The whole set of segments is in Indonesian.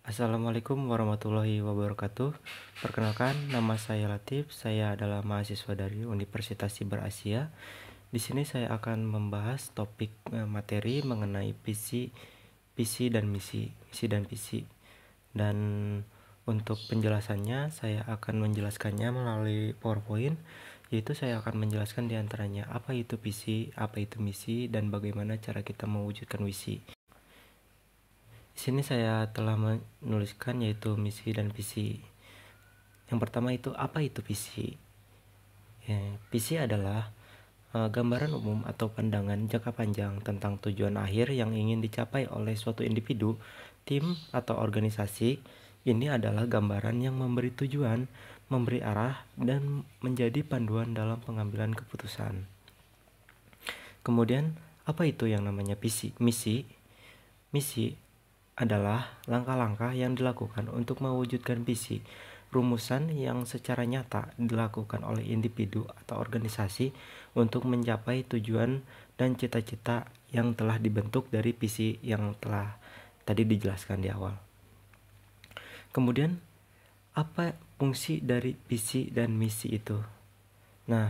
Assalamualaikum warahmatullahi wabarakatuh. Perkenalkan, nama saya Latif. Saya adalah mahasiswa dari Universitas Siber Asia. Di sini saya akan membahas topik materi mengenai PC dan misi dan PC. Dan untuk penjelasannya, saya akan menjelaskannya melalui PowerPoint, yaitu saya akan menjelaskan diantaranya apa itu PC, apa itu misi, dan bagaimana cara kita mewujudkan misi. Di sini saya telah menuliskan yaitu misi dan visi. Yang pertama itu apa itu visi? Visi adalah gambaran umum atau pandangan jangka panjang tentang tujuan akhir yang ingin dicapai oleh suatu individu, tim, atau organisasi. Ini adalah gambaran yang memberi tujuan, memberi arah, dan menjadi panduan dalam pengambilan keputusan. Kemudian, apa itu yang namanya misi? Misi adalah langkah-langkah yang dilakukan untuk mewujudkan visi, rumusan yang secara nyata dilakukan oleh individu atau organisasi untuk mencapai tujuan dan cita-cita yang telah dibentuk dari visi yang telah tadi dijelaskan di awal. Kemudian, apa fungsi dari visi dan misi itu? Nah,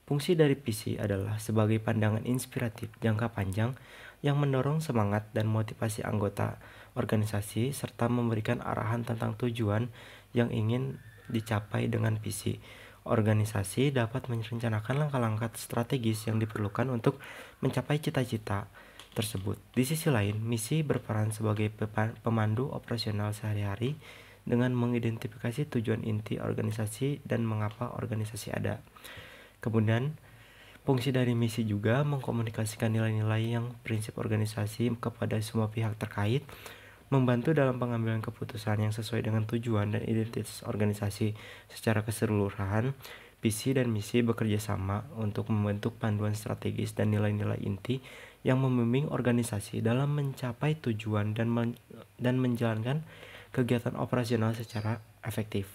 fungsi dari visi adalah sebagai pandangan inspiratif jangka panjang yang mendorong semangat dan motivasi anggota organisasi serta memberikan arahan tentang tujuan yang ingin dicapai dengan visi. Organisasi dapat merencanakan langkah-langkah strategis yang diperlukan untuk mencapai cita-cita tersebut. Di sisi lain, misi berperan sebagai pemandu operasional sehari-hari dengan mengidentifikasi tujuan inti organisasi dan mengapa organisasi ada. Kemudian, fungsi dari misi juga mengkomunikasikan nilai-nilai yang prinsip organisasi kepada semua pihak terkait, membantu dalam pengambilan keputusan yang sesuai dengan tujuan dan identitas organisasi secara keseluruhan. Visi dan misi bekerja sama untuk membentuk panduan strategis dan nilai-nilai inti yang membimbing organisasi dalam mencapai tujuan dan menjalankan kegiatan operasional secara efektif.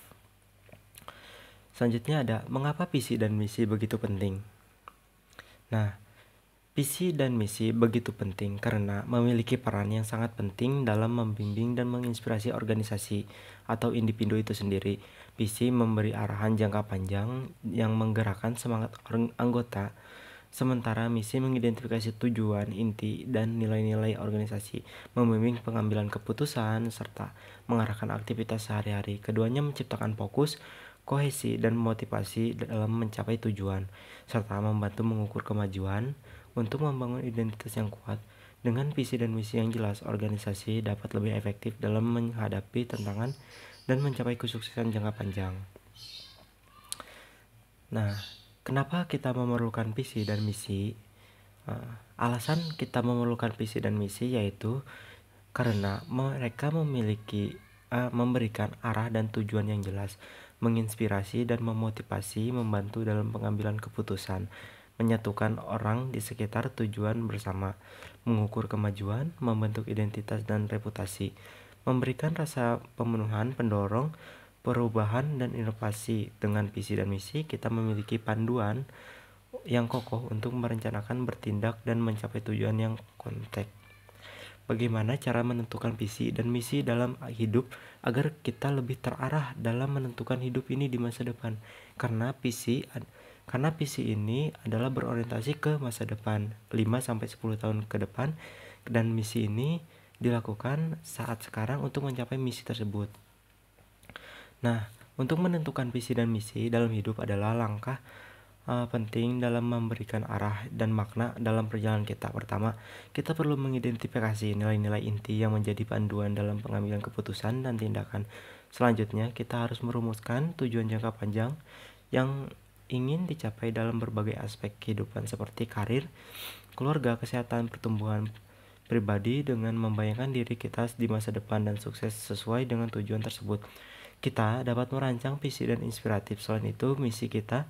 Selanjutnya ada mengapa visi dan misi begitu penting. Nah, visi dan misi begitu penting karena memiliki peran yang sangat penting dalam membimbing dan menginspirasi organisasi atau individu itu sendiri. Visi memberi arahan jangka panjang yang menggerakkan semangat anggota, sementara misi mengidentifikasi tujuan inti dan nilai-nilai organisasi, membimbing pengambilan keputusan, serta mengarahkan aktivitas sehari-hari. Keduanya menciptakan fokus, kohesi, dan motivasi dalam mencapai tujuan, serta membantu mengukur kemajuan. Untuk membangun identitas yang kuat, dengan visi dan misi yang jelas, organisasi dapat lebih efektif dalam menghadapi tantangan dan mencapai kesuksesan jangka panjang. Nah, kenapa kita memerlukan visi dan misi? Alasan kita memerlukan visi dan misi yaitu karena mereka memberikan arah dan tujuan yang jelas, menginspirasi dan memotivasi, membantu dalam pengambilan keputusan, menyatukan orang di sekitar tujuan bersama, mengukur kemajuan, membentuk identitas dan reputasi, memberikan rasa pemenuhan, pendorong perubahan dan inovasi. Dengan visi dan misi, kita memiliki panduan yang kokoh untuk merencanakan, bertindak, dan mencapai tujuan yang konteks. Bagaimana cara menentukan visi dan misi dalam hidup agar kita lebih terarah dalam menentukan hidup ini di masa depan? Karena visi ini adalah berorientasi ke masa depan, 5-10 tahun ke depan, dan misi ini dilakukan saat sekarang untuk mencapai misi tersebut. Nah, untuk menentukan visi dan misi dalam hidup adalah langkah penting dalam memberikan arah dan makna dalam perjalanan kita. Pertama, kita perlu mengidentifikasi nilai-nilai inti yang menjadi panduan dalam pengambilan keputusan dan tindakan. Selanjutnya, kita harus merumuskan tujuan jangka panjang yang ingin dicapai dalam berbagai aspek kehidupan seperti karir, keluarga, kesehatan, pertumbuhan pribadi dengan membayangkan diri kita di masa depan dan sukses sesuai dengan tujuan tersebut. Kita dapat merancang visi dan inspiratif. Selain itu, misi kita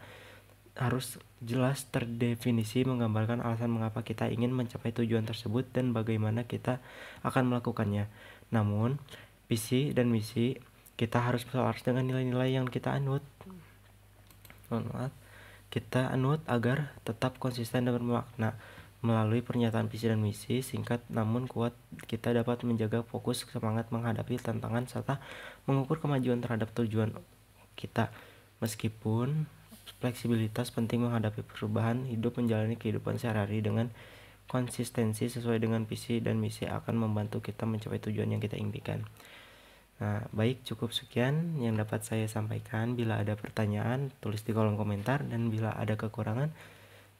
harus jelas terdefinisi, menggambarkan alasan mengapa kita ingin mencapai tujuan tersebut dan bagaimana kita akan melakukannya. Namun, visi dan misi kita harus selaras dengan nilai-nilai yang kita anut. Kita anut agar tetap konsisten dan bermakna, Melalui pernyataan visi dan misi singkat namun kuat, kita dapat menjaga fokus, semangat menghadapi tantangan, serta mengukur kemajuan terhadap tujuan kita. Meskipun fleksibilitas penting menghadapi perubahan hidup, menjalani kehidupan sehari-hari dengan konsistensi sesuai dengan visi dan misi akan membantu kita mencapai tujuan yang kita impikan. Nah, baik, cukup sekian yang dapat saya sampaikan. Bila ada pertanyaan, tulis di kolom komentar, dan bila ada kekurangan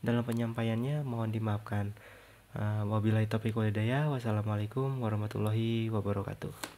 dalam penyampaiannya, mohon dimaafkan. Wabillahi taufiq wal hidayah. Wassalamualaikum warahmatullahi wabarakatuh.